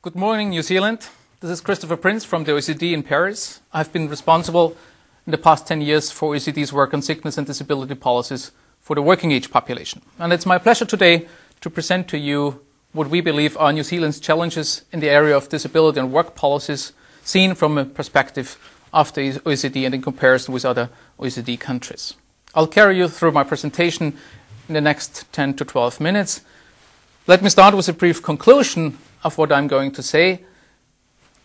Good morning, New Zealand. This is Christopher Prinz from the OECD in Paris. I've been responsible in the past 10 years for OECD's work on sickness and disability policies for the working age population. And it's my pleasure today to present to you what we believe are New Zealand's challenges in the area of disability and work policies seen from a perspective of the OECD and in comparison with other OECD countries. I'll carry you through my presentation in the next 10 to 12 minutes. Let me start with a brief conclusion of what I'm going to say.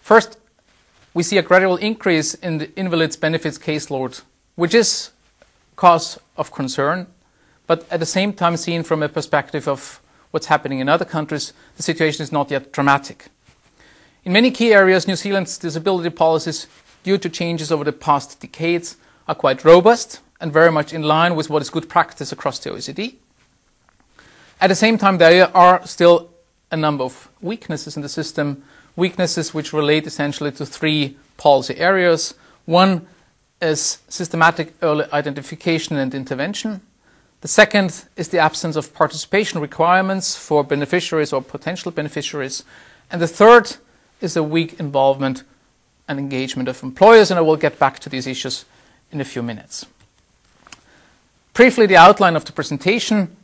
First, we see a gradual increase in the invalids benefits caseload, which is cause of concern, but at the same time seen from a perspective of what's happening in other countries, the situation is not yet dramatic. In many key areas, New Zealand's disability policies, due to changes over the past decades, are quite robust and very much in line with what is good practice across the OECD. At the same time, there are still a number of weaknesses in the system, weaknesses which relate essentially to three policy areas. One is systematic early identification and intervention. The second is the absence of participation requirements for beneficiaries or potential beneficiaries. And the third is a weak involvement and engagement of employers, and I will get back to these issues in a few minutes. Briefly, the outline of the presentation.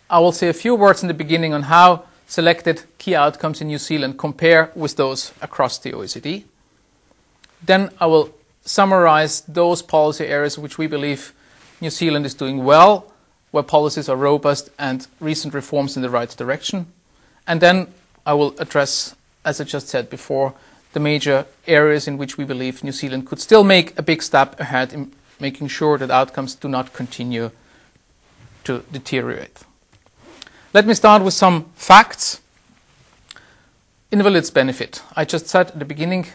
I will say a few words in the beginning on how selected key outcomes in New Zealand compare with those across the OECD. Then I will summarize those policy areas which we believe New Zealand is doing well, where policies are robust and recent reforms in the right direction. And then I will address, as I just said before, the major areas in which we believe New Zealand could still make a big step ahead in making sure that outcomes do not continue to deteriorate. Let me start with some facts. Invalids benefit. I just said at the beginning,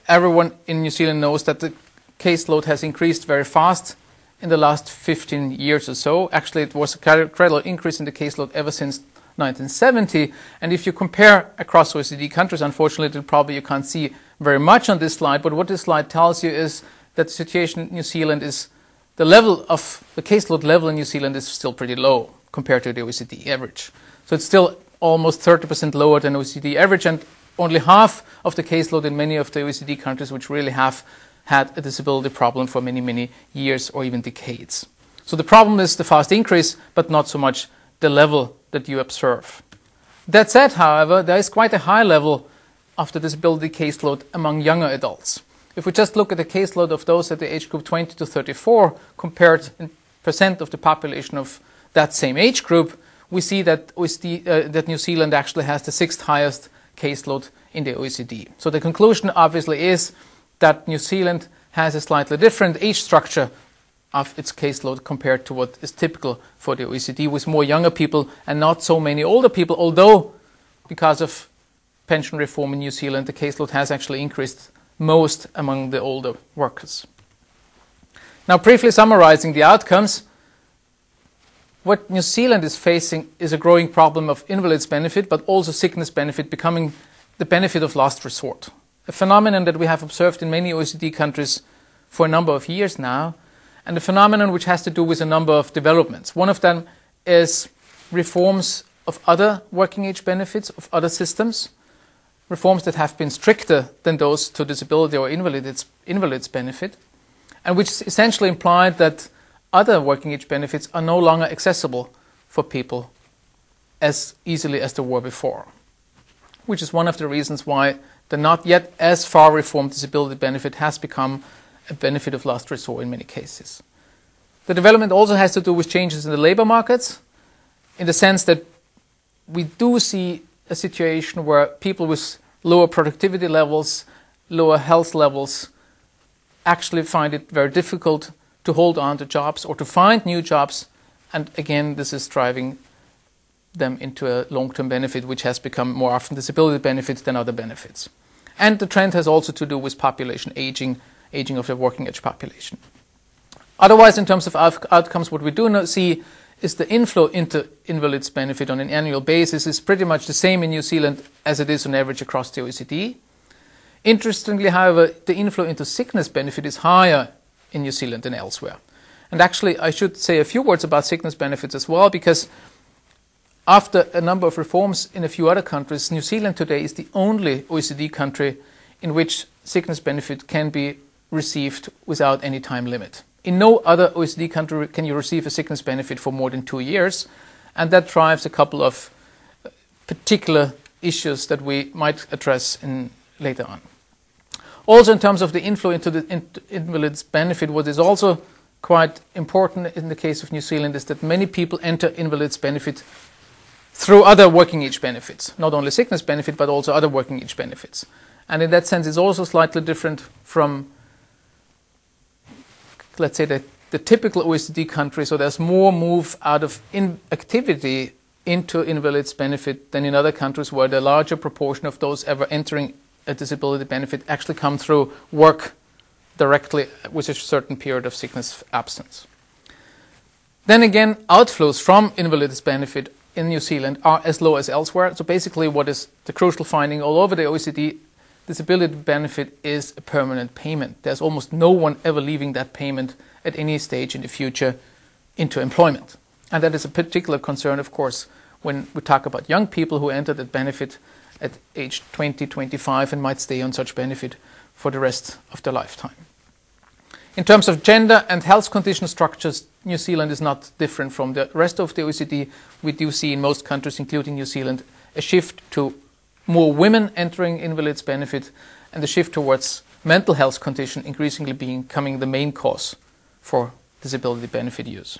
everyone in New Zealand knows that the caseload has increased very fast in the last 15 years or so. Actually, it was a gradual increase in the caseload ever since 1970. And if you compare across OECD countries, unfortunately, probably you can't see very much on this slide. But what this slide tells you is that the situation in New Zealand is the level of the caseload level in New Zealand is still pretty low compared to the OECD average. So it's still almost 30% lower than OECD average, and only half of the caseload in many of the OECD countries which really have had a disability problem for many, many years or even decades. So the problem is the fast increase, but not so much the level that you observe. That said, however, there is quite a high level of the disability caseload among younger adults. If we just look at the caseload of those at the age group 20 to 34, compared in percent of the population of that same age group, we see that New Zealand actually has the sixth highest caseload in the OECD. So the conclusion obviously is that New Zealand has a slightly different age structure of its caseload compared to what is typical for the OECD, with more younger people and not so many older people, although because of pension reform in New Zealand, the caseload has actually increased most among the older workers. Now, briefly summarizing the outcomes, what New Zealand is facing is a growing problem of invalids benefit, but also sickness benefit becoming the benefit of last resort, a phenomenon that we have observed in many OECD countries for a number of years now, and a phenomenon which has to do with a number of developments. One of them is reforms of other working age benefits, of other systems, reforms that have been stricter than those to disability or invalids benefit, and which essentially implied that other working age benefits are no longer accessible for people as easily as they were before, which is one of the reasons why the not yet as far reformed disability benefit has become a benefit of last resort in many cases. The development also has to do with changes in the labor markets, in the sense that we do see a situation where people with lower productivity levels, lower health levels, actually find it very difficult to hold on to jobs or to find new jobs. And again, this is driving them into a long-term benefit, which has become more often disability benefits than other benefits. And the trend has also to do with population aging of the working age population. Otherwise, in terms of outcomes, what we do see is the inflow into invalids benefit on an annual basis is pretty much the same in New Zealand as it is on average across the OECD. Interestingly, however, the inflow into sickness benefit is higher in New Zealand than elsewhere. And actually, I should say a few words about sickness benefits as well, because after a number of reforms in a few other countries, New Zealand today is the only OECD country in which sickness benefit can be received without any time limit. In no other OECD country can you receive a sickness benefit for more than 2 years, and that drives a couple of particular issues that we might address later on. Also, in terms of the inflow into the invalid's benefit, what is also quite important in the case of New Zealand is that many people enter invalid's benefit through other working age benefits, not only sickness benefit, but also other working age benefits. And in that sense, it's also slightly different from, let's say, the typical OECD country. So there's more move out of inactivity into invalid's benefit than in other countries where the larger proportion of those ever entering a disability benefit actually come through work directly with a certain period of sickness absence. Then again, outflows from invalid's benefit in New Zealand are as low as elsewhere. So basically what is the crucial finding all over the OECD, disability benefit is a permanent payment. There's almost no one ever leaving that payment at any stage in the future into employment. And that is a particular concern, of course, when we talk about young people who enter that benefit at age 20, 25 and might stay on such benefit for the rest of their lifetime. In terms of gender and health condition structures, New Zealand is not different from the rest of the OECD. We do see in most countries, including New Zealand, a shift to more women entering invalid's benefit and the shift towards mental health condition increasingly becoming the main cause for disability benefit use.